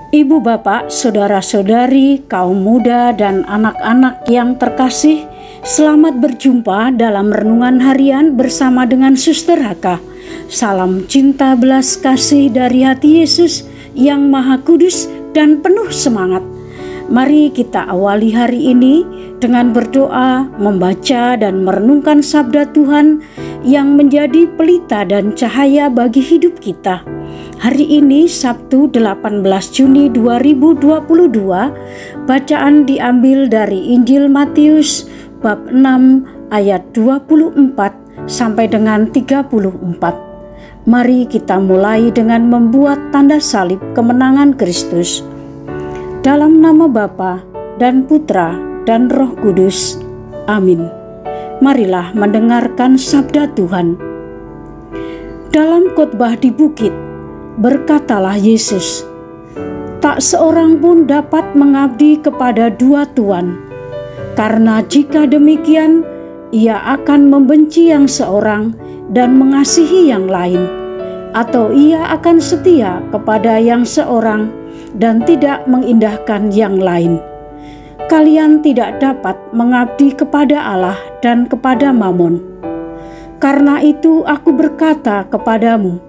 Ibu bapak, saudara-saudari, kaum muda dan anak-anak yang terkasih, selamat berjumpa dalam renungan harian bersama dengan Suster Haka. Salam cinta belas kasih dari hati Yesus yang Maha Kudus dan penuh semangat. Mari kita awali hari ini dengan berdoa, membaca dan merenungkan sabda Tuhan yang menjadi pelita dan cahaya bagi hidup kita. Hari ini Sabtu 18 Juni 2022, bacaan diambil dari Injil Matius bab 6 ayat 24 sampai dengan 34. Mari kita mulai dengan membuat tanda salib kemenangan Kristus. Dalam nama Bapa dan Putra dan Roh Kudus. Amin. Marilah mendengarkan sabda Tuhan. Dalam khotbah di bukit, berkatalah Yesus, "Tak seorang pun dapat mengabdi kepada dua tuan, karena jika demikian, ia akan membenci yang seorang dan mengasihi yang lain, atau ia akan setia kepada yang seorang dan tidak mengindahkan yang lain. Kalian tidak dapat mengabdi kepada Allah dan kepada Mamon. Karena itu aku berkata kepadamu,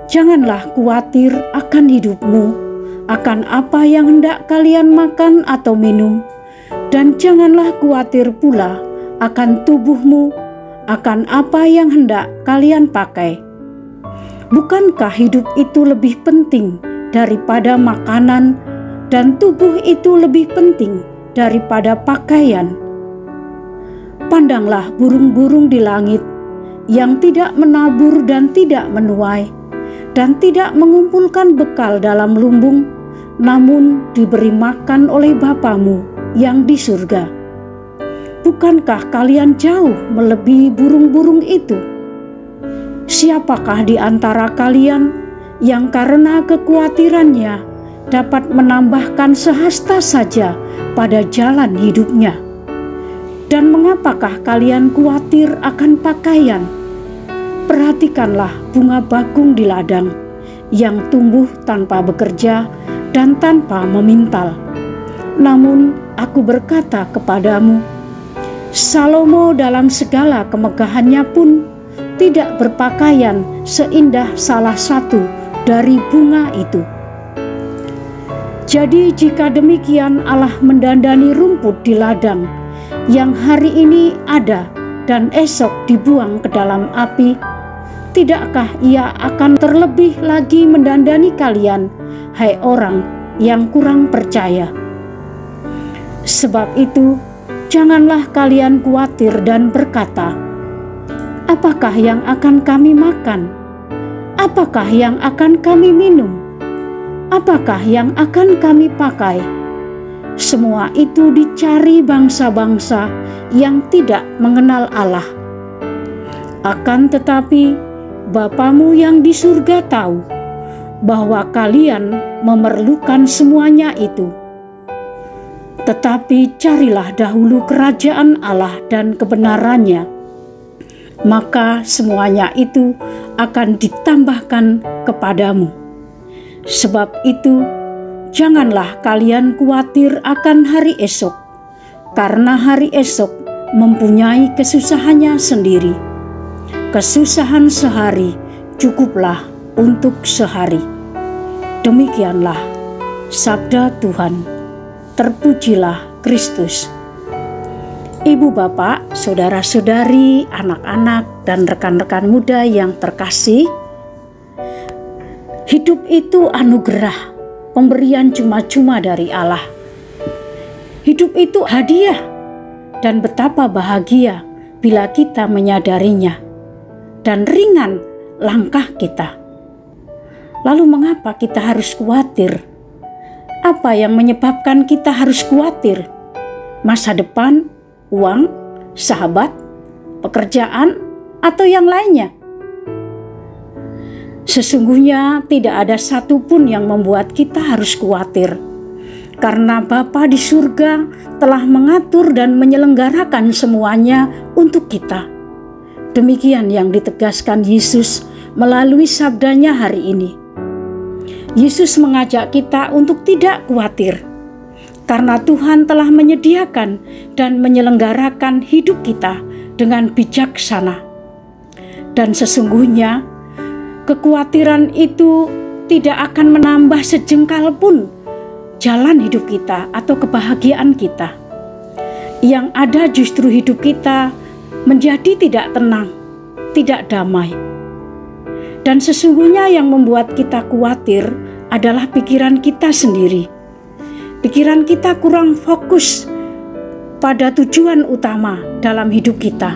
janganlah khawatir akan hidupmu, akan apa yang hendak kalian makan atau minum, dan janganlah khawatir pula akan tubuhmu, akan apa yang hendak kalian pakai. Bukankah hidup itu lebih penting daripada makanan, dan tubuh itu lebih penting daripada pakaian? Pandanglah burung-burung di langit yang tidak menabur dan tidak menuai, dan tidak mengumpulkan bekal dalam lumbung, namun diberi makan oleh Bapamu yang di surga. Bukankah kalian jauh melebihi burung-burung itu? Siapakah di antara kalian yang karena kekhawatirannya dapat menambahkan sehasta saja pada jalan hidupnya? Dan mengapakah kalian khawatir akan pakaian? Perhatikanlah bunga bakung di ladang yang tumbuh tanpa bekerja dan tanpa memintal. Namun aku berkata kepadamu, Salomo dalam segala kemegahannya pun tidak berpakaian seindah salah satu dari bunga itu. Jadi jika demikian Allah mendandani rumput di ladang yang hari ini ada dan esok dibuang ke dalam api, tidakkah ia akan terlebih lagi mendandani kalian, hai orang yang kurang percaya? Sebab itu, janganlah kalian khawatir dan berkata, apakah yang akan kami makan? Apakah yang akan kami minum? Apakah yang akan kami pakai? Semua itu dicari bangsa-bangsa yang tidak mengenal Allah. Akan tetapi, Bapamu yang di surga tahu bahwa kalian memerlukan semuanya itu. Tetapi carilah dahulu kerajaan Allah dan kebenarannya, maka semuanya itu akan ditambahkan kepadamu. Sebab itu, janganlah kalian khawatir akan hari esok, karena hari esok mempunyai kesusahannya sendiri. Kesusahan sehari cukuplah untuk sehari. Demikianlah sabda Tuhan. Terpujilah Kristus. Ibu bapak, saudara-saudari, anak-anak, dan rekan-rekan muda yang terkasih, hidup itu anugerah, pemberian cuma-cuma dari Allah. Hidup itu hadiah, dan betapa bahagia bila kita menyadarinya, dan ringan langkah kita. Lalu mengapa kita harus khawatir? Apa yang menyebabkan kita harus khawatir? Masa depan, uang, sahabat, pekerjaan, atau yang lainnya? Sesungguhnya tidak ada satupun yang membuat kita harus khawatir, karena Bapa di surga telah mengatur dan menyelenggarakan semuanya untuk kita. Demikian yang ditegaskan Yesus melalui sabdanya hari ini. Yesus mengajak kita untuk tidak khawatir, karena Tuhan telah menyediakan dan menyelenggarakan hidup kita dengan bijaksana. Dan sesungguhnya kekhawatiran itu tidak akan menambah sejengkal pun jalan hidup kita atau kebahagiaan kita. Yang ada justru hidup kita menjadi tidak tenang, tidak damai. Dan sesungguhnya yang membuat kita khawatir adalah pikiran kita sendiri. Pikiran kita kurang fokus pada tujuan utama dalam hidup kita.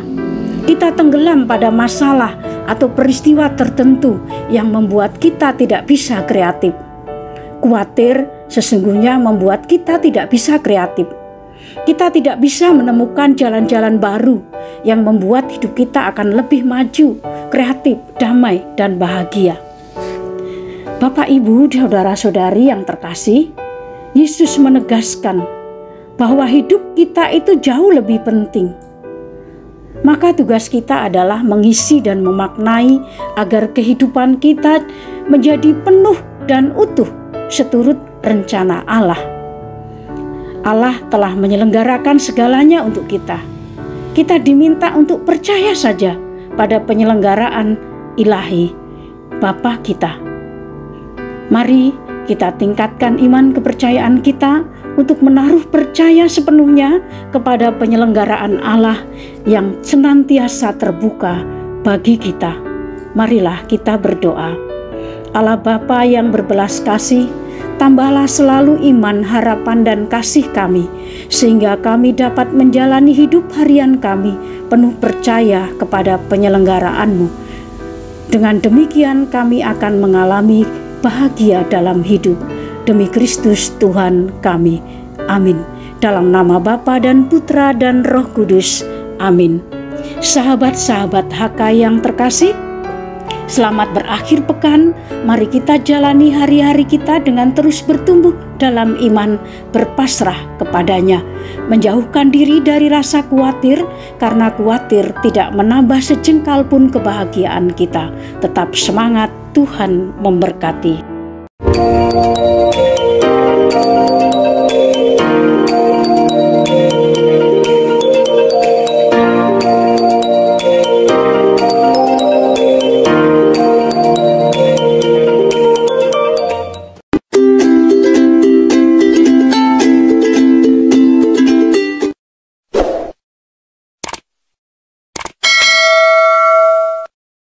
Kita tenggelam pada masalah atau peristiwa tertentu yang membuat kita tidak bisa kreatif. Khawatir sesungguhnya membuat kita tidak bisa kreatif. Kita tidak bisa menemukan jalan-jalan baru yang membuat hidup kita akan lebih maju, kreatif, damai, dan bahagia. Bapak, Ibu, saudara-saudari yang terkasih, Yesus menegaskan bahwa hidup kita itu jauh lebih penting. Maka tugas kita adalah mengisi dan memaknai agar kehidupan kita menjadi penuh dan utuh seturut rencana Allah. Allah telah menyelenggarakan segalanya untuk kita. Kita diminta untuk percaya saja pada penyelenggaraan ilahi Bapa kita. Mari kita tingkatkan iman kepercayaan kita untuk menaruh percaya sepenuhnya kepada penyelenggaraan Allah yang senantiasa terbuka bagi kita. Marilah kita berdoa. Allah Bapa yang berbelas kasih, tambahlah selalu iman, harapan, dan kasih kami, sehingga kami dapat menjalani hidup harian kami penuh percaya kepada penyelenggaraanmu. Dengan demikian kami akan mengalami bahagia dalam hidup. Demi Kristus Tuhan kami. Amin. Dalam nama Bapa dan Putra dan Roh Kudus. Amin. Sahabat-sahabat HK yang terkasih, selamat berakhir pekan. Mari kita jalani hari-hari kita dengan terus bertumbuh dalam iman, berpasrah kepadanya, menjauhkan diri dari rasa khawatir, karena khawatir tidak menambah sejengkal pun kebahagiaan kita. Tetap semangat, Tuhan memberkati.